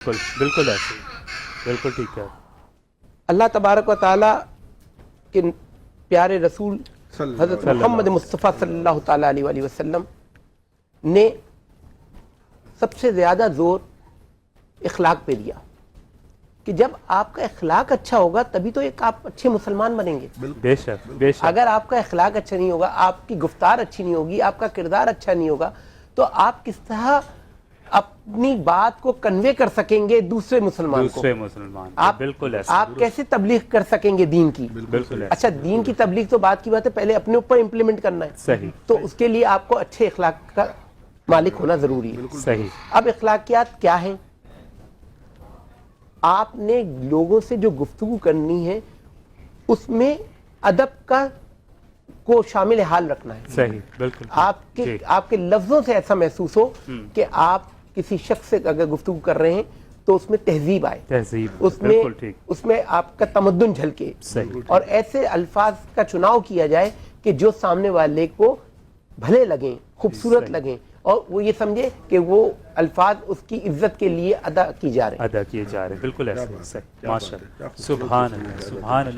بالکل ایسے بالکل ٹھیک ہے. اللہ تبارک و تعالیٰ کے پیارے رسول حضرت محمد مصطفیٰ صلی اللہ تعالیٰ علیہ وآلہ وسلم نے سب سے زیادہ زور اخلاق پہ دیا کہ جب آپ کا اخلاق اچھا ہوگا تبھی تو ایک آپ اچھے مسلمان بنیں گے. بے شک بے شک. اگر آپ کا اخلاق اچھا نہیں ہوگا، آپ کی گفتار اچھی نہیں ہوگی، آپ کا کردار اچھا نہیں ہوگا، تو آپ کس طرح اپنی بات کو کنوے کر سکیں گے دوسرے مسلمان کو؟ دوسرے مسلمان آپ بالکل ایسے. آپ کیسے تبلیغ کر سکیں گے دین کی؟ بالکل ایسے. اچھا، دین کی تبلیغ تو بات کی بات ہے، پہلے اپنے اوپر امپلیمنٹ کرنا ہے. صحیح. تو اس کے لیے آپ کو اچھے اخلاق کا مالک ہونا ضروری ہے. صحیح. اب اخلاقیات کیا ہیں؟ آپ نے لوگوں سے جو گفتگو کرنی ہے اس میں ادب کا کو شامل حال رکھنا ہے. صحیح. بالکل. آپ کے لفظوں سے ایسا محسوس ہو کہ آپ کسی شخص سے اگر گفتگو کر رہے ہیں تو اس میں تہذیب آئے، تہذیب. اس میں بالکل ٹھیک. اس میں آپ کا تمدن جھلکے. صحیح. اور ایسے الفاظ کا چناؤ کیا جائے کہ جو سامنے والے کو بھلے لگیں، خوبصورت صحیح. لگیں، اور وہ یہ سمجھے کہ وہ الفاظ اس کی عزت کے لیے ادا کی جا رہے ہیں. ادا کیے جا رہے ہیں. بالکل ایسے. صحیح. ماشاء اللہ. سبحان اللہ. سبحان اللہ.